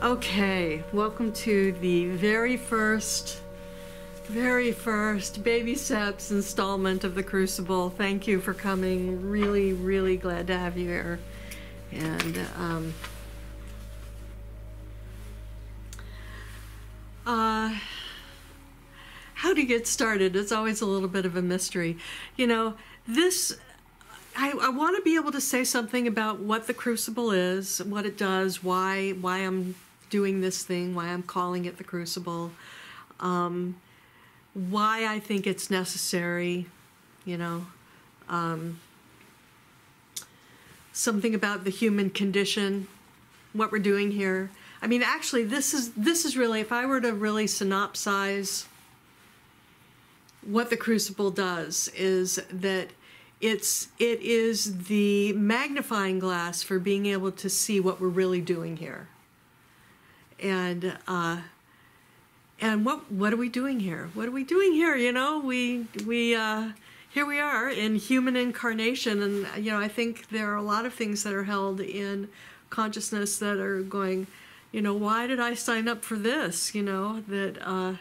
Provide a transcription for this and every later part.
Okay, welcome to the very first baby steps installment of the Crucible. Thank you for coming. Really, really glad to have you here. And how to get started? It's always a little bit of a mystery. You know, I want to be able to say something about what the Crucible is, what it does, why I'm doing this thing, why I'm calling it the Crucible, why I think it's necessary, you know, something about the human condition, what we're doing here. I mean, actually, this is really, if I were to really synopsize what the Crucible does, is that it is the magnifying glass for being able to see what we're really doing here. And what are we doing here? What are we doing here? You know, we here we are in human incarnation, and you know, I think there are a lot of things that are held in consciousness that are going, you know, why did I sign up for this? You know, that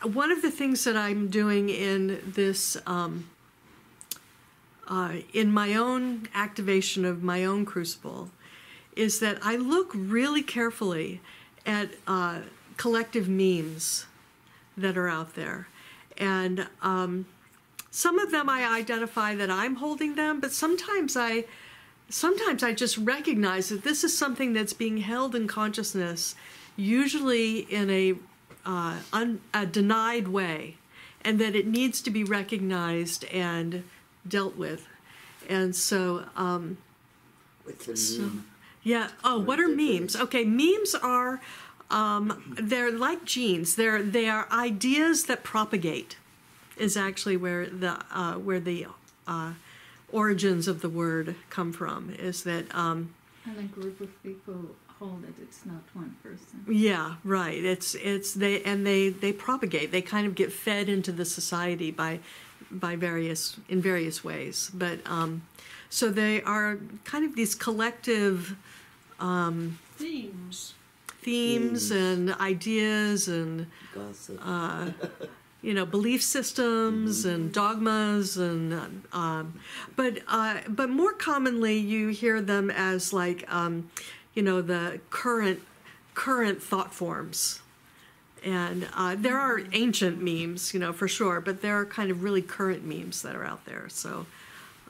one of the things that I'm doing in this in my own activation of my own Crucible is that I look really carefully at collective memes that are out there. And some of them I identify that I'm holding them, but sometimes I just recognize that this is something that's being held in consciousness, usually in a denied way, and that it needs to be recognized and dealt with. And so, What's a meme? yeah. Oh, what are memes? Okay, memes are they're like genes. They are ideas that propagate. Is actually where the origins of the word come from. Is that and a group of people hold it. It's not one person. Yeah, right. They propagate. They kind of get fed into the society by various ways. But so they are kind of these collective themes and ideas and Gossip. You know, belief systems and dogmas, and but more commonly you hear them as like you know, the current thought forms. And there are ancient memes, you know, for sure, but there are kind of really current memes that are out there. So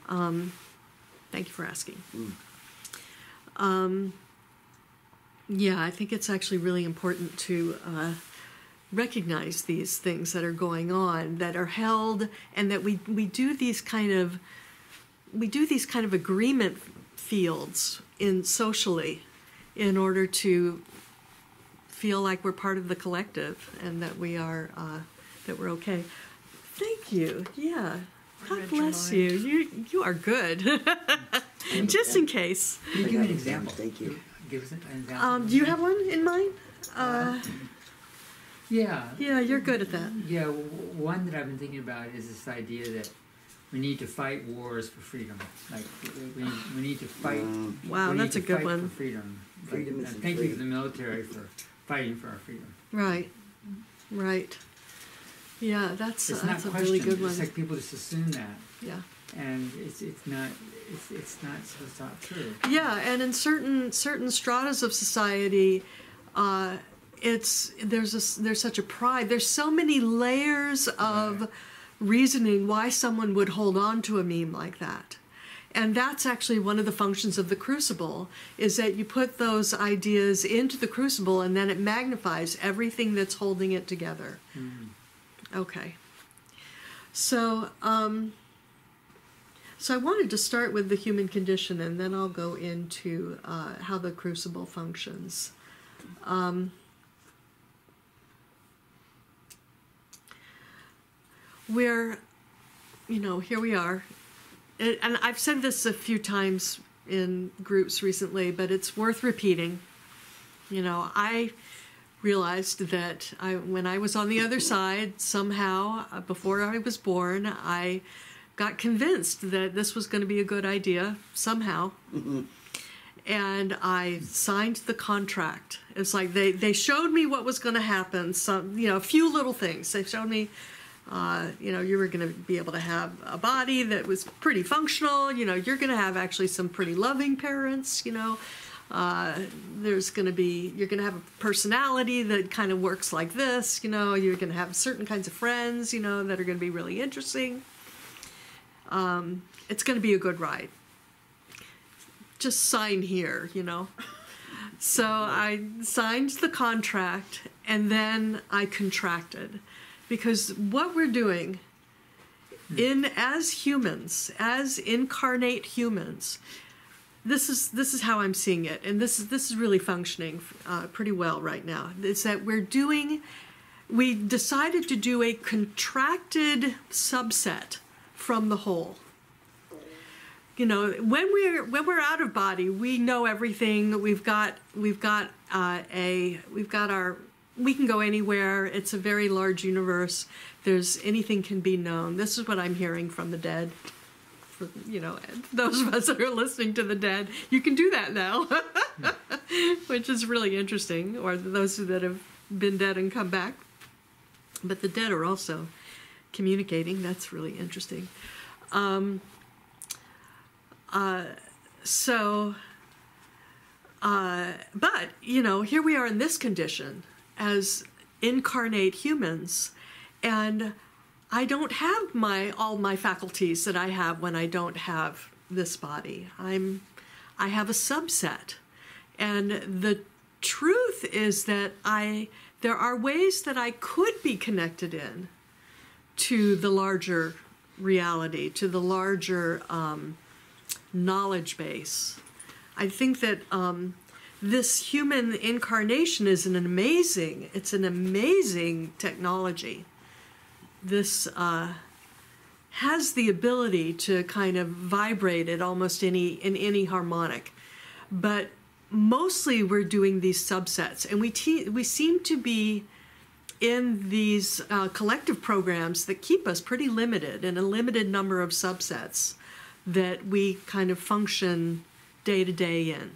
thank you for asking. Yeah, I think it's actually really important to recognize these things that are going on, that are held, and that we do these kind of agreement fields socially in order to feel like we're part of the collective and that we are that we're okay. Thank you. Yeah. God bless you. You are good. Just in case. Can you give me an example? Thank you. Give us an example. Do you have one in mind? Yeah. Yeah, you're good at that. Yeah, one that I've been thinking about is this idea that we need to fight wars for freedom. Like we need to fight. Wow, that's a good one. For freedom. Freedom Like, is thank free. you to the military for fighting for our freedom. Right. Yeah, that's It's a not really questioned. good one. It's like people just assume that, Yeah. and it's not so it's not true. Yeah, and in certain stratas of society, there's such a pride. There's so many layers of reasoning why someone would hold on to a meme like that. And that's actually one of the functions of the Crucible, is that you put those ideas into the Crucible and then it magnifies everything that's holding it together. Okay. So, so I wanted to start with the human condition, and then I'll go into how the Crucible functions. Here we are. And I've said this a few times in groups recently, but it's worth repeating. You know, I realized that when I was on the other side, somehow, before I was born, I got convinced that this was going to be a good idea, somehow. and I signed the contract. It's like they showed me what was going to happen. Some, a few little things. They showed me, you were going to be able to have a body that was pretty functional. You're going to have actually some pretty loving parents. You're going to have a personality that kind of works like this. You're going to have certain kinds of friends. That are going to be really interesting. It's going to be a good ride. Just sign here, So I signed the contract, and then I contracted, because what we're doing as humans, as incarnate humans, this is how I'm seeing it, and this is really functioning pretty well right now. It's that we decided to do a contracted subset from the whole. When we're out of body, we know everything. We can go anywhere. It's a very large universe. Anything can be known. This is what I'm hearing from the dead. For, those of us that are listening to the dead, you can do that now, which is really interesting. Or those that have been dead and come back. But the dead are also communicating. That's really interesting. But, here we are in this condition as incarnate humans, and I don't have all my faculties that I have when I don't have this body. I have a subset. And the truth is that there are ways that I could be connected in to the larger reality, to the larger knowledge base. I think that this human incarnation is an amazing technology. This has the ability to kind of vibrate at almost in any harmonic, but mostly we're doing these subsets, and we seem to be in these collective programs that keep us pretty limited in a limited number of subsets that we kind of function day to day in.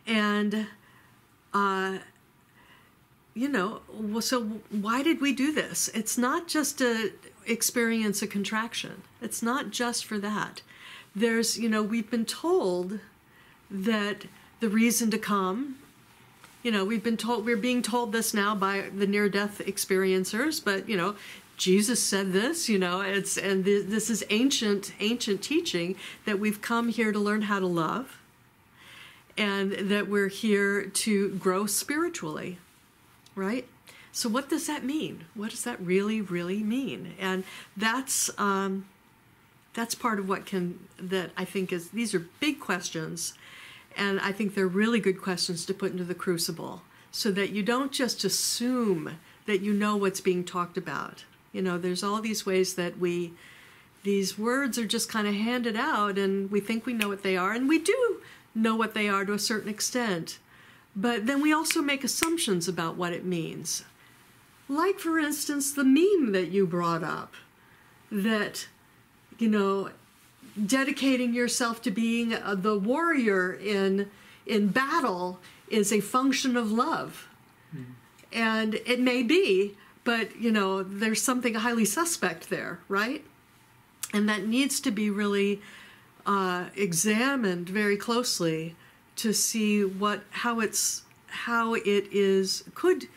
And, so why did we do this? It's not just to experience a contraction. It's not just for that. We've been told that the reason to come, we're being told this now by the near-death experiencers, but, Jesus said this, this is ancient teaching, that we've come here to learn how to love, and that we're here to grow spiritually, right? So what does that mean? What does that really, really mean? And that's part of that I think is, these are big questions, and I think they're really good questions to put into the crucible, so that you don't just assume that you know what's being talked about. There's all these ways that these words are just kind of handed out, and we think we know what they are, and we do know what they are to a certain extent. But then we also make assumptions about what it means. Like, for instance, the meme that you brought up, that, dedicating yourself to being the warrior in battle is a function of love. Mm. And it may be, but, there's something highly suspect there, right? And that needs to be really examined very closely to see how it is, could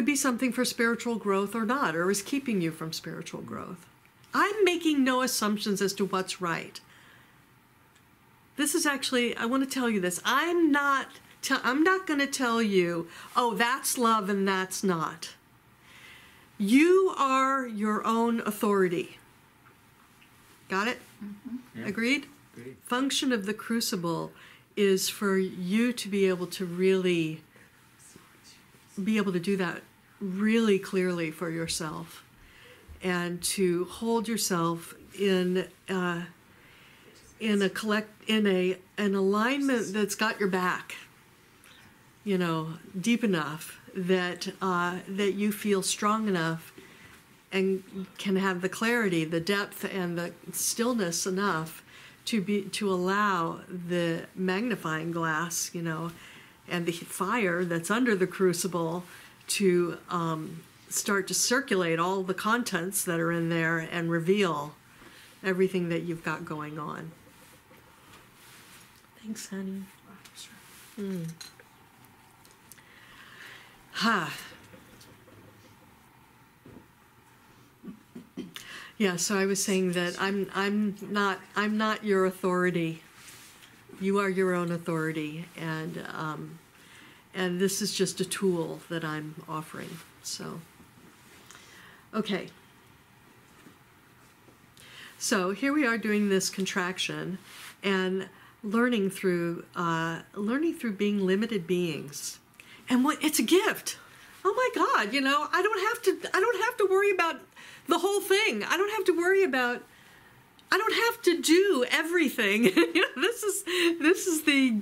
be something for spiritual growth or not, or is keeping you from spiritual growth. I'm making no assumptions as to what's right. This is actually, I want to tell you this, I'm not going to tell you, oh, that's love and that's not. You are your own authority. Got it? Mm-hmm. Yeah. Agreed? Great. Function of the crucible is for you to be able to really be able to do that really clearly for yourself, and to hold yourself in an alignment that's got your back, deep enough that you feel strong enough can have the clarity, the depth, and the stillness enough to allow the magnifying glass, and the fire that's under the crucible to start to circulate all the contents that are in there and reveal everything that you've got going on. Thanks, honey. Yeah, so I was saying that I'm not your authority. You are your own authority, and this is just a tool that I'm offering. So, okay. So here we are doing this contraction and learning through being limited beings, and it's a gift. Oh my God, I don't have to worry about the whole thing. I don't have to do everything. This is the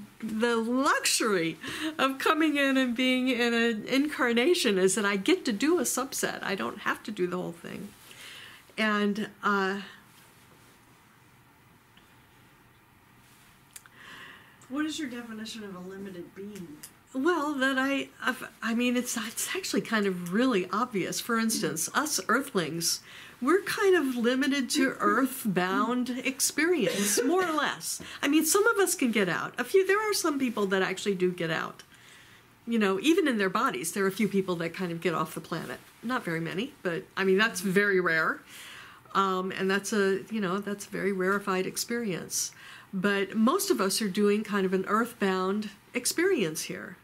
luxury of coming in and being in an incarnation, is that I get to do a subset. I don't have to do the whole thing. And what is your definition of a limited being? Well, that it's actually kind of really obvious. For instance, us Earthlings, we're kind of limited to earth-bound experience, more or less. I mean, some of us can get out. There are some people that actually do get out. Even in their bodies, there are a few people that kind of get off the planet. Not very many, but that's very rare. And that's a very rarefied experience. But most of us are doing kind of an earthbound experience here.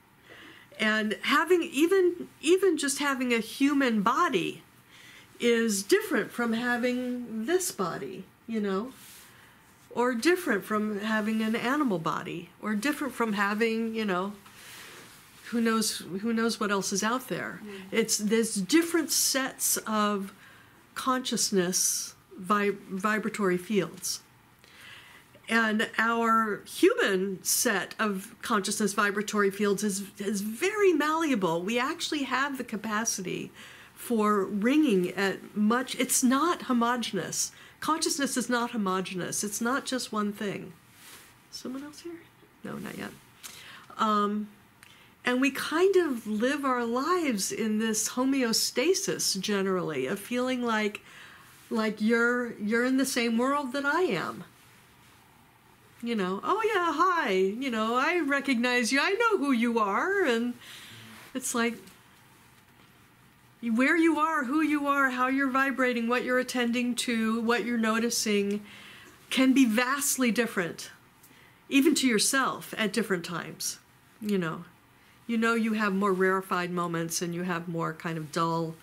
And even just having a human body is different from having this body, or different from having an animal body, or different from having, who knows what else is out there. There's different sets of consciousness vibratory fields. And our human set of consciousness vibratory fields is very malleable. We actually have the capacity for ringing at much. It's not homogeneous. Consciousness is not homogeneous. It's not just one thing. Someone else here? No, not yet. And we kind of live our lives in this homeostasis generally, of feeling like you're in the same world that I am. Oh yeah, hi, I recognize you, I know who you are, and it's like where you are, who you are, how you're vibrating, what you're attending to, what you're noticing can be vastly different, even to yourself at different times. You have more rarefied moments and you have more kind of dull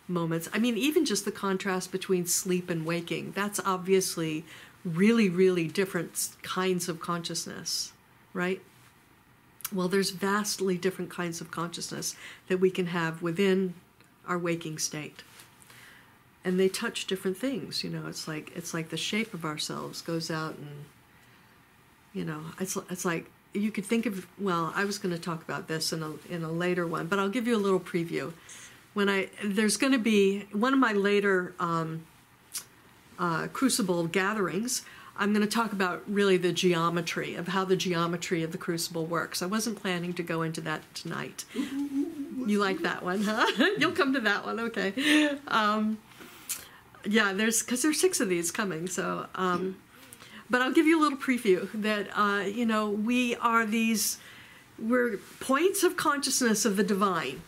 moments. Even just the contrast between sleep and waking, that's obviously really, really different kinds of consciousness, right? Well, there's vastly different kinds of consciousness that we can have within our waking state. And they touch different things, it's like the shape of ourselves goes out and, it's like, you could think of, well, I was going to talk about this in a later one, but I'll give you a little preview. There's going to be one of my later Crucible gatherings, I'm going to talk about really the geometry of how the geometry of the Crucible works. I wasn't planning to go into that tonight. You like that one, huh? You'll come to that one, okay. Yeah, because there's 6 of these coming, so, but I'll give you a little preview that, we're points of consciousness of the divine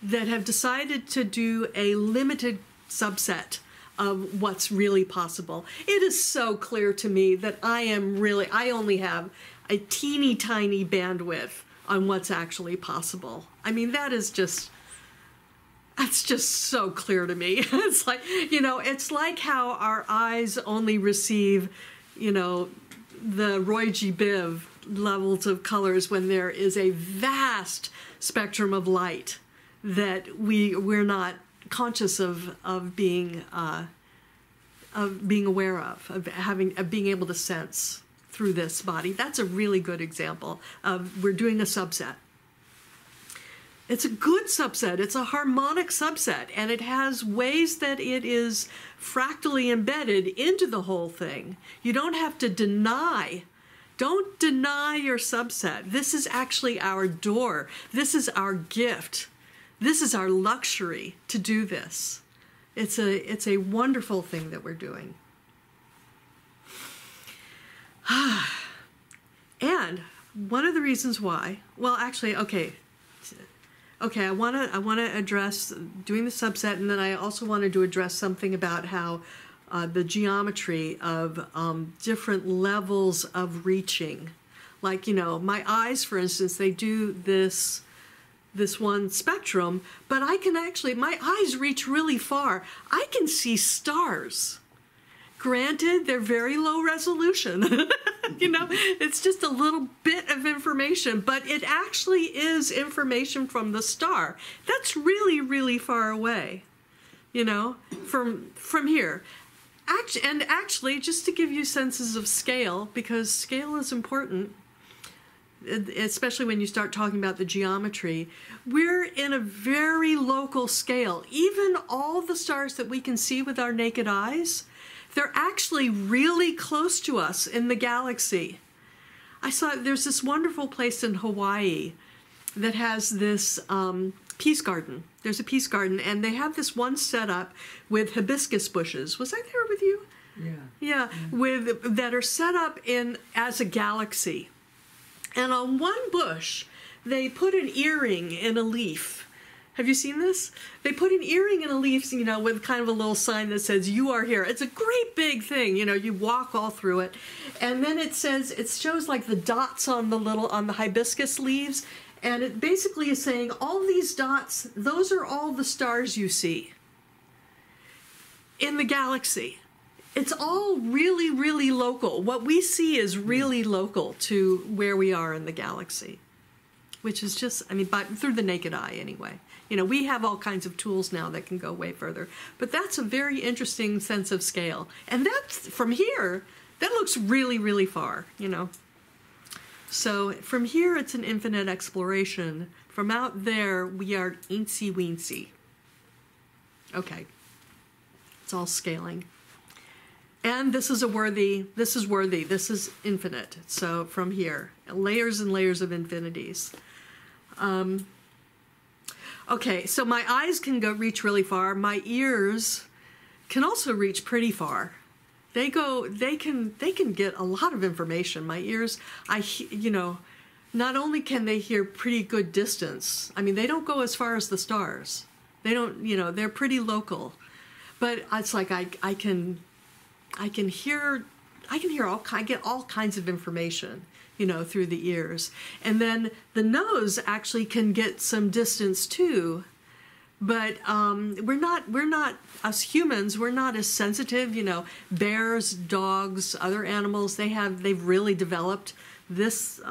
that have decided to do a limited subset of what's really possible. It is so clear to me that I only have a teeny tiny bandwidth on what's actually possible. That's just so clear to me. It's like, it's like how our eyes only receive, the Roy G. Biv levels of colors when there is a vast spectrum of light that we're not conscious of being aware of being able to sense through this body. That's a really good example of we're doing a subset. It's a good subset. It's a harmonic subset, and it has ways that it is fractally embedded into the whole thing. You don't have to deny. Don't deny your subset. This is actually our door. This is our gift. This is our luxury to do this. It's a wonderful thing that we're doing. And one of the reasons why, well, actually, okay, I want to address doing the subset, and then I also wanted to address something about how the geometry of different levels of reaching. Like, my eyes, for instance, they do this one spectrum, but I can actually, my eyes reach really far. I can see stars. Granted, they're very low resolution. It's just a little bit of information, but it actually is information from the star. That's really, really far away, from here. Actually, just to give you senses of scale, because scale is important, especially when you start talking about the geometry, we're in a very local scale. Even all the stars that we can see with our naked eyes, they're actually really close to us in the galaxy. There's this wonderful place in Hawaii that has this peace garden. There's a peace garden, and they have this one set up with hibiscus bushes. Was I there with you? Yeah. That are set up as a galaxy. And on one bush, they put an earring in a leaf. Have you seen this? They put an earring in a leaf, with kind of a little sign that says, "You are here." It's a great big thing, you walk all through it. And then it shows like the dots on the hibiscus leaves. And it basically is saying all these dots, those are all the stars you see in the galaxy. It's all really, really local. What we see is really local to where we are in the galaxy, which is just, but through the naked eye anyway. We have all kinds of tools now that can go way further, but that's a very interesting sense of scale. And that's, from here, that looks really, really far, So from here, it's an infinite exploration. From out there, we are eensy weensy. Okay. It's all scaling. And this is worthy, this is infinite. So from here, layers and layers of infinities. Okay, so my eyes can reach really far. My ears can also reach pretty far. They can get a lot of information. My ears, not only can they hear pretty good distance. They don't go as far as the stars. They don't, they're pretty local. But it's like I can get all kinds of information, through the ears. And then the nose actually can get some distance too. But we're not us humans. We're not as sensitive. Bears, dogs, other animals. They've really developed this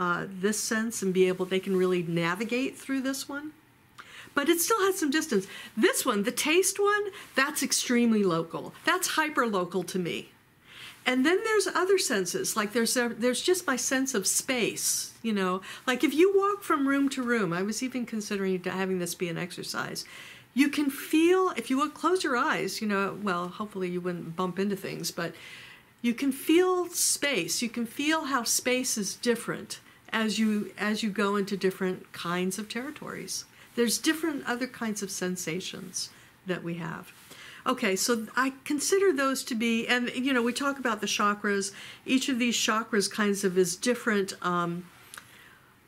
sense and they can really navigate through this one. But it still has some distance. This one, the taste one, that's extremely local. That's hyper local to me. And then there's other senses, like there's just my sense of space, Like if you walk from room to room, I was even considering having this be an exercise. You can feel, if you would close your eyes, well, hopefully you wouldn't bump into things, but you can feel space. You can feel how space is different as you go into different kinds of territories. There's different other kinds of sensations that we have. Okay, so I consider those to be, and we talk about the chakras. Each of these chakras kinds of is different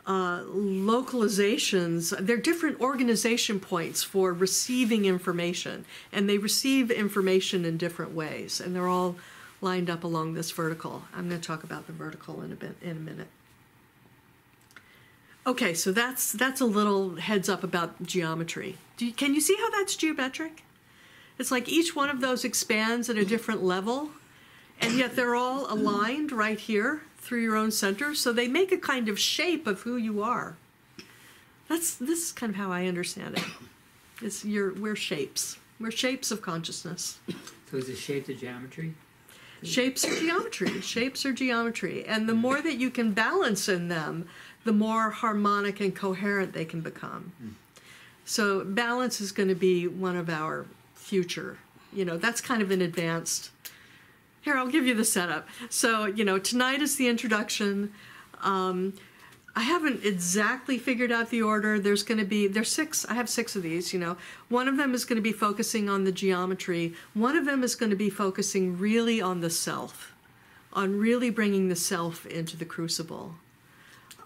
localizations. They're different organization points for receiving information, and they receive information in different ways, and they're all lined up along this vertical. I'm going to talk about the vertical in a minute. Okay, so that's a little heads up about geometry. Can you see how that's geometric? It's like each one of those expands at a different level, and yet they're all aligned right here through your own center, so they make a kind of shape of who you are. This is kind of how I understand it. We're shapes. We're shapes of consciousness. So is it shape the geometry? Shapes are geometry. Shapes are geometry. And the more that you can balance in them, the more harmonic and coherent they can become. So balance is going to be one of our future. That's kind of an advanced. Here, I'll give you the setup. So, tonight is the introduction. I haven't exactly figured out the order. There's 6. I have 6 of these, One of them is going to be focusing on the geometry. One of them is going to be focusing really on the self, on really bringing the self into the crucible.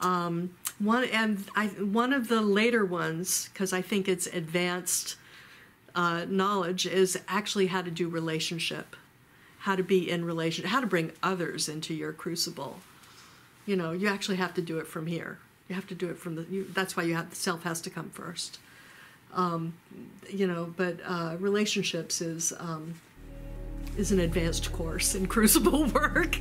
One of the later ones, because I think it's advanced knowledge, is actually how to do relationship, how to be in relation, how to bring others into your crucible. You actually have to do it from here. You have to do it from that's why the self has to come first. But relationships is an advanced course in crucible work.